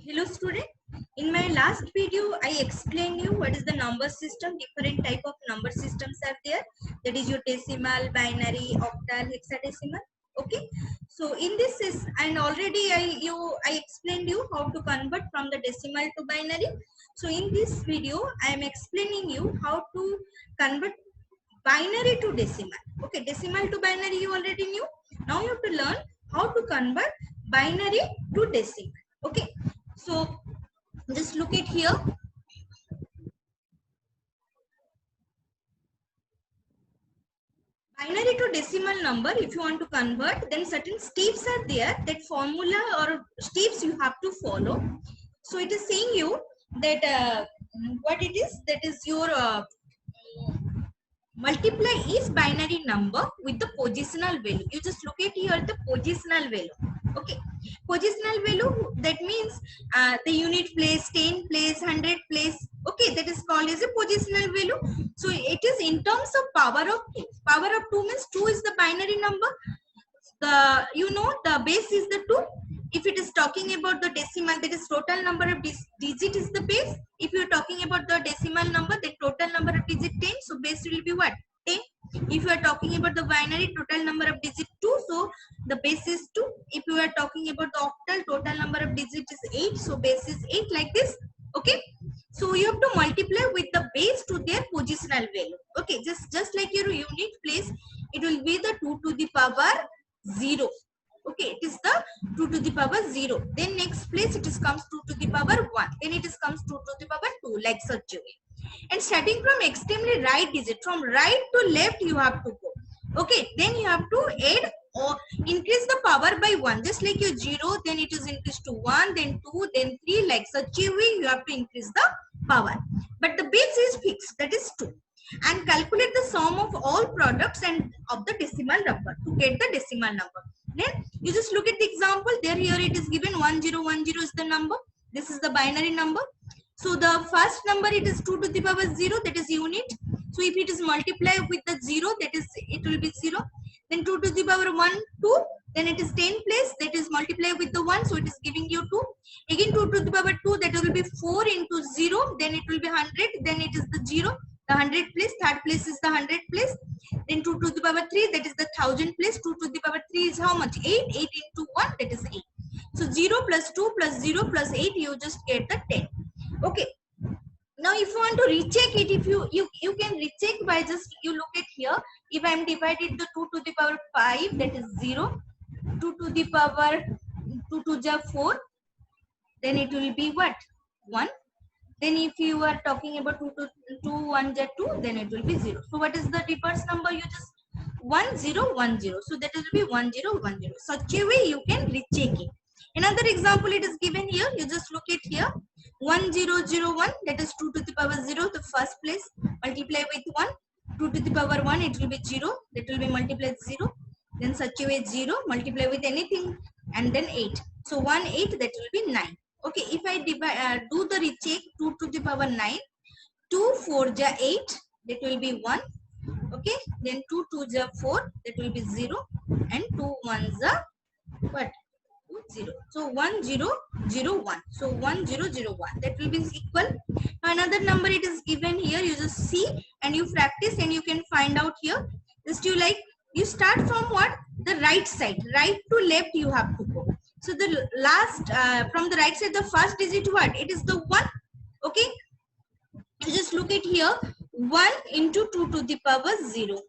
Hello student, in my last video I explained you what is the number system. Different type of number systems are there, that is your decimal, binary, octal, hexadecimal. Okay, so in this is, and already I explained you how to convert from the decimal to binary. So in this video I am explaining you how to convert binary to decimal. Okay, decimal to binary you already knew. Now you have to learn how to convert binary to decimal. Okay, so just look at here. Binary to decimal number, if you want to convert, then certain steps are there, that formula or steps you have to follow. So it is saying you that what it is, that is your multiply each binary number with the positional value. You just look at here the positional value. Okay, positional value, that means the unit place, 10 place, 100 place. Okay, that is called as a positional value. So it is in terms of power of 2. Power of 2 means 2 is the binary number. The, you know, the base is the 2. If it is talking about the decimal, that is total number of digit is the base. If you are talking about the decimal number, the total number of digit 10, so base will be what, 10. If you are talking about the binary, total number of digit 2, so the base is 2. If you are talking about the octal, total number of digit is 8, so base is 8, like this. Okay, so you have to multiply with the base to their positional value. Okay, just like your unit place, it will be the 2 to the power 0. Okay, it is the 2 to the power 0. Then next place it is comes 2 to the power 1. Then it is comes 2 to the power 2, like such a way. And starting from extremely right digit, from right to left you have to go. Okay, then you have to add or increase the power by 1, just like your 0, then it is increased to 1, then 2, then 3, like such a way you have to increase the power. But the base is fixed, that is 2. And calculate the sum of all products and of the decimal number to get the decimal number. Then you just look at the example there. Here it is given 1010 is the number. This is the binary number. So the first number, it is 2 to the power 0, that is unit. So if it is multiplied with the 0, that is, it will be 0. Then 2 to the power 1, 2. Then it is 10 place, that is multiplied with the 1, so it is giving you 2. Again 2 to the power 2, that will be 4 into 0, then it will be 100, then it is the 0. The 100 place, third place is the 100 place. Then 2 to the power 3, that is the 1000 place. 2 to the power 3 is how much? 8. 8 into 1, that is 8. So 0 plus 2 plus 0 plus 8, you just get the 10. Okay. Now if you want to recheck it, if you can recheck by just, you look at here. If I am divided the 2 to the power 5, that is 0. 2 to the power 2 to the 4, then it will be what? 1. Then if you are talking about 2 to 2 1 ja 2, then it will be 0. So what is the reverse number? You just 1010. So that will be 1010. Such a way you can recheck it. Another example it is given here. You just look at here. 1001, that is 2 to the power 0, the first place. Multiply with 1. 2 to the power 1, it will be 0. That will be multiplied 0. Then such a way 0. Multiply with anything. And then 8. So 1 8, that will be 9. Okay, if I do the recheck, 2 to the power 9, 2 4 ja 8, that will be 1. Okay, then 2 2 ja 4, that will be 0, and 2 1 ja what? 0. So 1001. So 1001, that will be equal. Now another number it is given here. You just see and you practice and you can find out here. Just you like, you start from what? The right side, right to left you have to go. So the last from the right side, the first digit what? It is the 1. Okay, you just look at here. 1 into 2 to the power 0.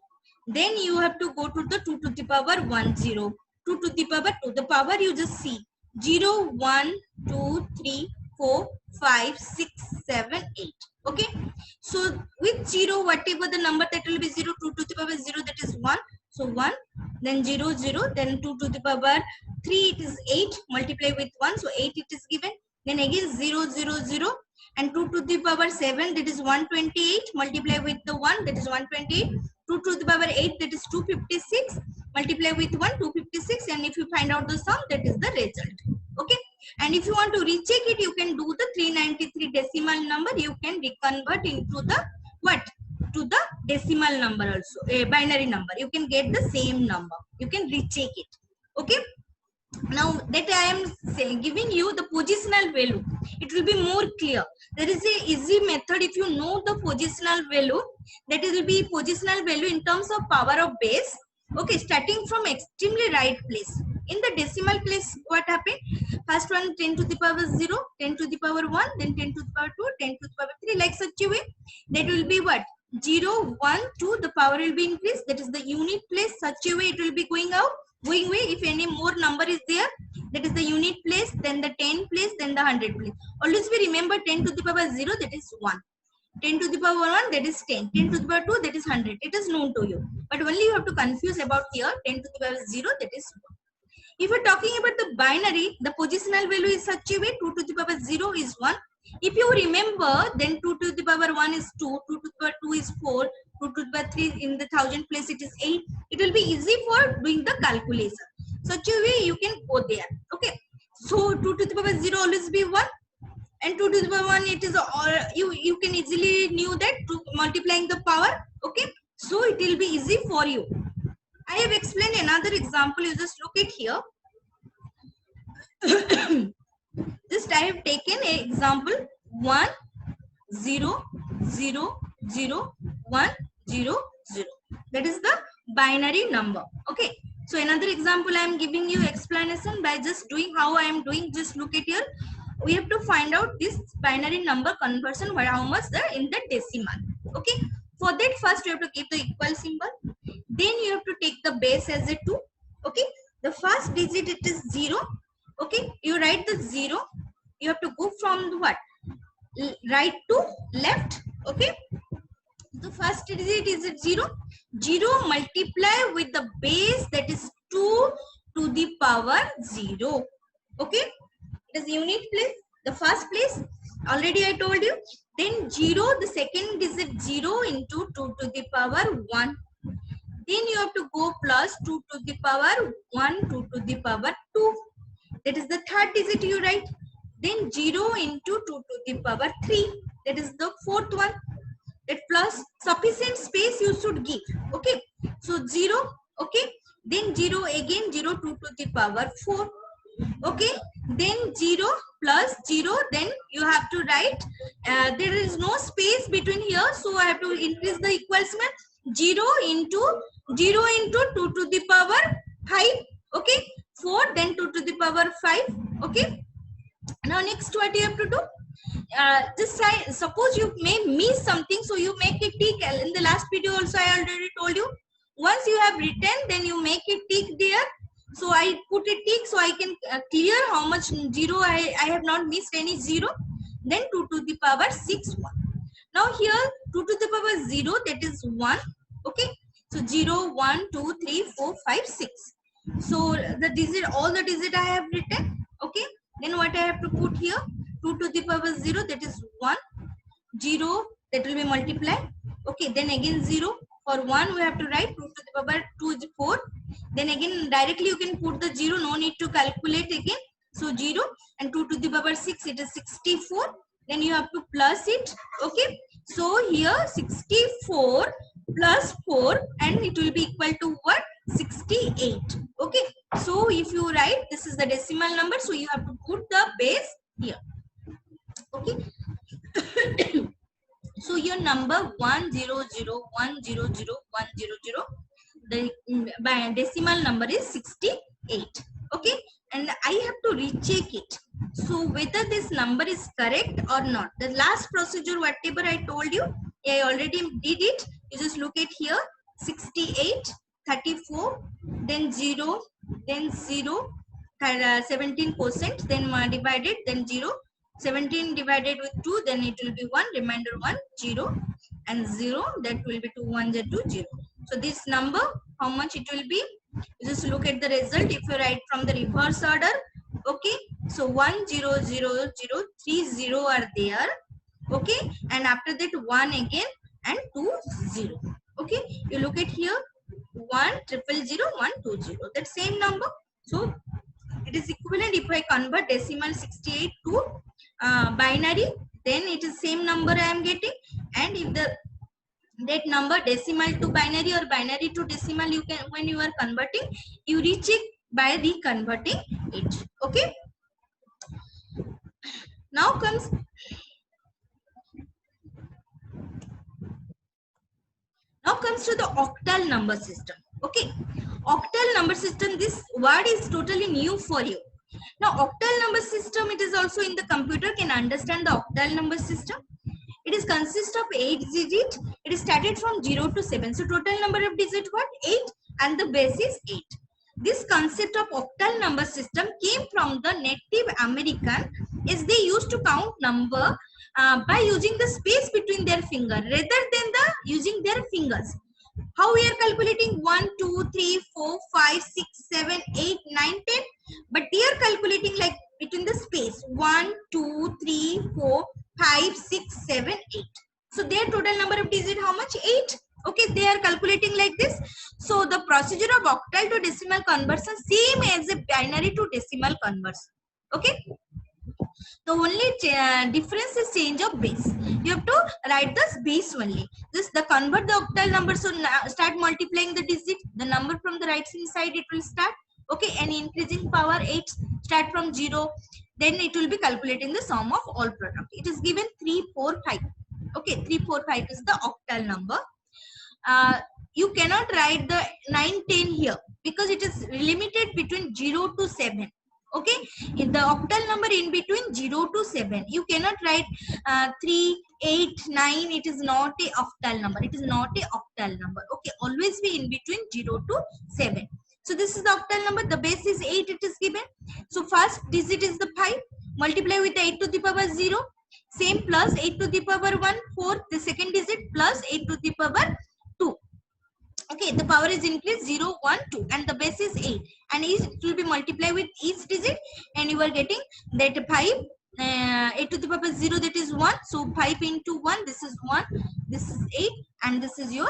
Then you have to go to the 2 to the power 1 0. 2 to the power 2. The power you just see. 0 1 2 3 4 5 6 7 8. Okay, so with 0, whatever the number, that will be 0. 2 to the power 0, that is 1. So 1, then 0 0, then 2 to the power 3, it is 8. Multiply with 1, so 8 it is given. Then again 0 0 0, and 2 to the power 7, that is 128. Multiply with the 1, that is 128. 2 to the power 8, that is 256. Multiply with 1, 256, and if you find out the sum, that is the result. Okay, and if you want to recheck it, you can do the 393 decimal number. You can reconvert into the what? To the decimal number also, a binary number. You can get the same number. You can recheck it. Okay, Now that I am giving you the positional value, it will be more clear. There is a easy method. If you know the positional value, that it will be positional value in terms of power of base. Okay, starting from extremely right place. In the decimal place, what happened? First one 10 to the power 0, 10 to the power 1, then 10 to the power 2, 10 to the power 3, like such a way. That will be what? 0, 1, 2, the power will be increased. That is the unit place. Such a way it will be going out. Going way, if any more number is there, that is the unit place, then the 10 place, then the 100 place. Always we remember 10 to the power 0, that is 1. 10 to the power 1, that is 10. 10 to the power 2, that is 100. It is known to you. But only you have to confuse about here 10 to the power 0, that is 1. If you're talking about the binary, the positional value is such a way 2 to the power 0 is 1. If you remember, then 2 to the power 1 is 2, 2 to the power 2 is 4, 2 to the power 3 in the thousand place it is 8. It will be easy for doing the calculation. Such a way you can go there. Okay. So 2 to the power 0 always be 1. And 2 to the power 1 it is, or you can easily knew that to multiplying the power. Okay. So it will be easy for you. I have explained another example. You just look at here. Just I have taken an example 1 0 0 0 1 0 0. That is the binary number. Okay. So another example I am giving you explanation by just doing how I am doing. Just look at here. We have to find out this binary number conversion, where how much there in the decimal. Okay. For that, first you have to give the equal symbol. Then you have to take the base as a 2. Okay. The first digit it is 0. Okay. You write the 0. You have to go from the what? Right to left. Okay. The first digit is 0. 0 multiply with the base, that is 2 to the power 0. Okay. It is unit place. The first place already I told you. Then 0, the second digit 0 into 2 to the power 1. Then you have to go plus 2 to the power 1, 2 to the power 2. That is the third digit you write. Then 0 into 2 to the power 3. That is the fourth one. That plus sufficient space you should give. Okay. So 0. Okay. Then 0 again, 0 2 to the power 4. Okay. Then 0 plus 0. Then you have to write. There is no space between here. So I have to increase the equals. 0 into 2 to the power 5. Okay. 4. Then 2 to the power 5. Okay. Now next what you have to do? This side, suppose you may miss something, so you make a tick. In the last video also I already told you, once you have written, then you make a tick there. So I put a tick so I can clear how much 0 I have not missed any 0. Then 2 to the power 6 1. Now here 2 to the power 0, that is 1. Okay. So 0 1 2 3 4 5 6. So the digit, all the digit I have written. Okay. Then what I have to put here? 2 to the power 0, that is 1. 0, that will be multiplied. Okay, then again 0. For 1 we have to write 2 to the power 2 is 4. Then again directly you can put the 0, no need to calculate again. So 0 and 2 to the power 6, it is 64. Then you have to plus it. Okay, so here 64 plus 4 and it will be equal to what? 68. Okay, so if you write, this is the decimal number, so you have to put the base here. Okay. So your number 100100100, the decimal number is 68. Okay, and I have to recheck it. So whether this number is correct or not. The last procedure, whatever I told you, I already did it. You just look at here, 68, 34, then 0, then 0, 17%, then divided, then 0. 17 divided with 2, then it will be 1, remainder 1, 0, and 0, that will be 2 1 0 2 0. So this number, how much it will be? You just look at the result. If you write from the reverse order, okay, so 1 0 0 0 3 0 are there. Okay, and after that 1 again and 2 0. Okay, you look at here, 1 0 0 0 1 2 0, that same number. So it is equivalent. If I convert decimal 68 to binary, then it is same number I am getting. And if that number decimal to binary or binary to decimal, you can, when you are converting, you recheck by reconverting it. Okay. Now comes to the octal number system. Okay, octal number system, this word is totally new for you. Now octal number system, it is also in the computer can understand the octal number system. It is consist of 8 digit. It is started from 0 to 7. So total number of digit what? 8, and the base is 8. This concept of octal number system came from the Native American, as they used to count number by using the space between their finger rather than the using their fingers. How we are calculating? 1, 2, 3, 4, 5, 6, 7, 8, 9, 10. But they are calculating like between the space 1, 2, 3, 4, 5, 6, 7, 8. So their total number of digit how much? 8. Okay, they are calculating like this. So the procedure of octal to decimal conversion same as a binary to decimal conversion. Okay. The only difference is change of base. You have to write the base only. Just the convert the octal number, so start multiplying the digit. The number from the right hand side it will start. Okay, and increasing power 8 start from 0. Then it will be calculating the sum of all product. It is given 3, 4, 5. Okay, 3, 4, 5 is the octal number. You cannot write the 9, 10 here because it is limited between 0 to 7. Okay, in the octal number in between 0 to 7, you cannot write 3, 8, 9. It is not a octal number. It is not a octal number. Okay, always be in between 0 to 7. So this is the octal number. The base is 8. It is given. So first digit is the 5. Multiply with 8 to the power 0. Same plus 8 to the power 1. 4. The second digit plus 8 to the power 2. Okay, the power is increased 0, 1, 2, and the base is 8, and it will be multiplied with each digit, and you are getting that 5, 8 to the power 0, that is 1. So 5 into 1, this is 1, this is 8, and this is your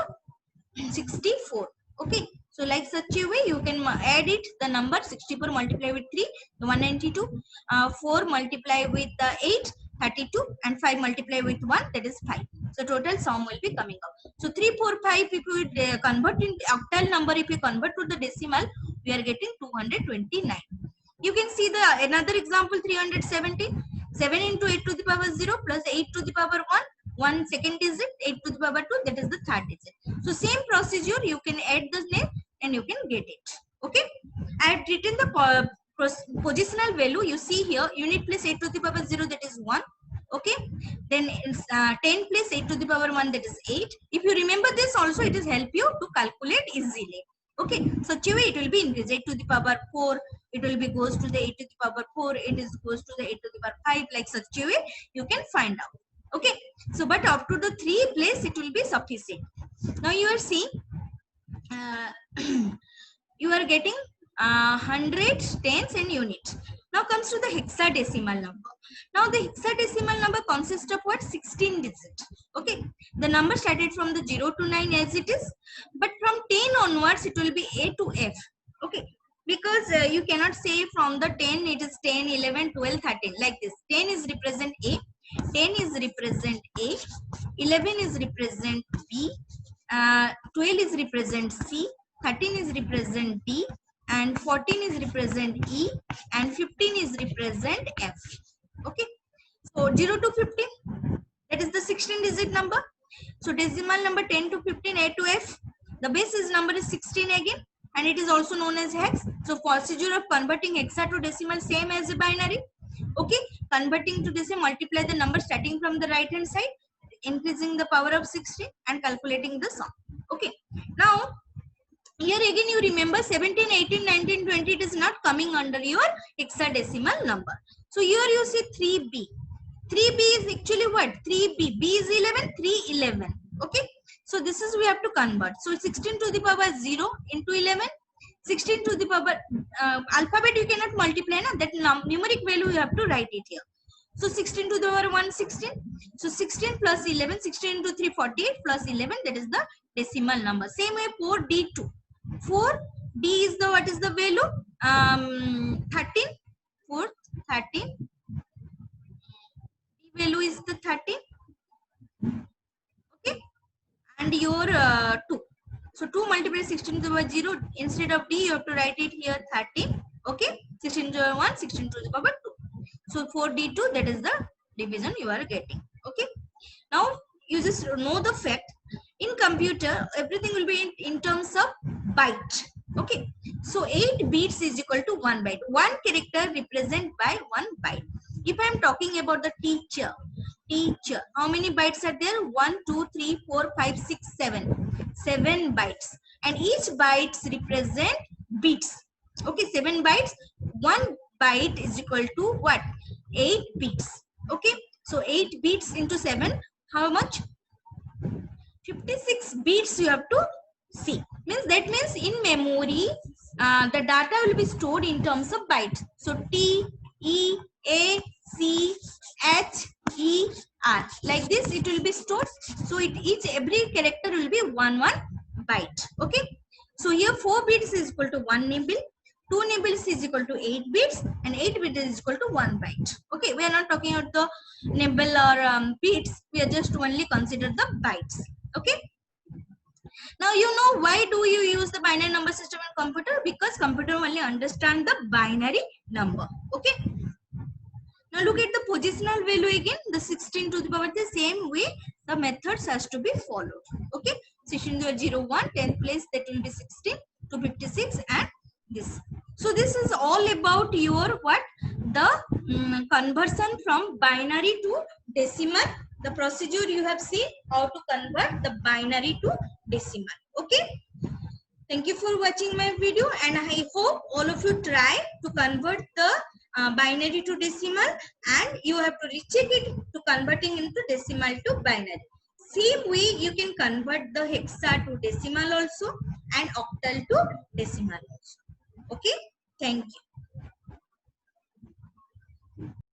64. Okay, so like such a way you can add it, the number 64 multiply with 3, 192, 4 multiply with 8, 32, and 5 multiply with 1, that is 5. So total sum will be coming up. So 3, 4, 5, if you convert in octal number, if you convert to the decimal, we are getting 229. You can see the another example, 370. 7 into 8 to the power 0 plus 8 to the power 1 second digit, 8 to the power 2, that is the third digit. So same procedure, you can add the name and you can get it. Okay, I have written the positional value. You see here, unit place 8 to the power 0, that is 1. Okay, then 10 place 8 to the power 1, that is 8. If you remember this also, it is help you to calculate easily. Okay, such a way it will be increased 8 to the power 4, it will be goes to the 8 to the power 4, it is goes to the 8 to the power 5, like such a way you can find out. Okay, so but up to the 3 place it will be sufficient. Now you are seeing you are getting hundreds, tens, and units. Now comes to the hexadecimal number. Now the hexadecimal number consists of what? 16 digits. Okay, the number started from the 0 to 9 as it is, but from 10 onwards it will be A to F. Okay, because you cannot say from the 10 it is 10, 11, 12, 13 like this. 10 is represent A, 10 is represent A, 11 is represent B, 12 is represent C, 13 is represent D, and 14 is represent E, and 15 is represent F. Okay, so 0 to 15, that is the 16 digit number. So decimal number 10 to 15, A to F. The basis number is 16 again, and it is also known as hex. So procedure of converting hexa to decimal same as a binary. Okay, converting to decimal, multiply the number starting from the right hand side, increasing the power of 16 and calculating the sum. Okay, now here again you remember 17, 18, 19, 20, it is not coming under your hexadecimal number. So here you see 3b. 3b is actually what? 3b. B is 11, 3, 11. Okay, so this is we have to convert. So 16 to the power 0 into 11. 16 to the power alphabet you cannot multiply, na? That numeric value you have to write it here. So 16 to the power 1, 16. So 16 plus 11, 16 into 3, 48 plus 11, that is the decimal number. Same way 4d2. 4d is the what is the value? 13. 4, 13. D value is the 13. Okay, and your 2. So 2 multiplied 16 to the power 0. Instead of D, you have to write it here 13. Okay. 16 to the power 1, 16 to the power 2. So 4D2, that is the division you are getting. Okay. Now you just know the fact. In computer, everything will be in terms of byte. Okay. So 8 bits is equal to 1 byte. One character represented by 1 byte. If I am talking about the teacher, how many bytes are there? 1, 2, 3, 4, 5, 6, 7. 7 bytes. And each bytes represent bits. Okay, 7 bytes. 1 byte is equal to what? 8 bits. Okay, so 8 bits into 7, how much? 56 bits you have to see. That means in memory, the data will be stored in terms of bytes. So T, E, A, C, H, E, R. Like this it will be stored. So every character will be 1 byte. Okay. So here 4 bits is equal to 1 nibble. 2 nibbles is equal to 8 bits, and 8 bits is equal to 1 byte. Okay, we are not talking about the nibble or bits. We are just only consider the bytes. Okay. Now you know why do you use the binary number system in computer? Because computer only understand the binary number. Okay. Now look at the positional value again. The 16 to the power, the same way the methods has to be followed. Okay. 16 to the 0, 1, 10th place, that will be 16 to 56 and this. So this is all about your what? The conversion from binary to decimal. The procedure you have seen how to convert the binary to decimal. Okay. Thank you for watching my video, and I hope all of you try to convert the binary to decimal, and you have to recheck it to converting into decimal to binary. Same way you can convert the hexa to decimal also and octal to decimal also. Okay. Thank you.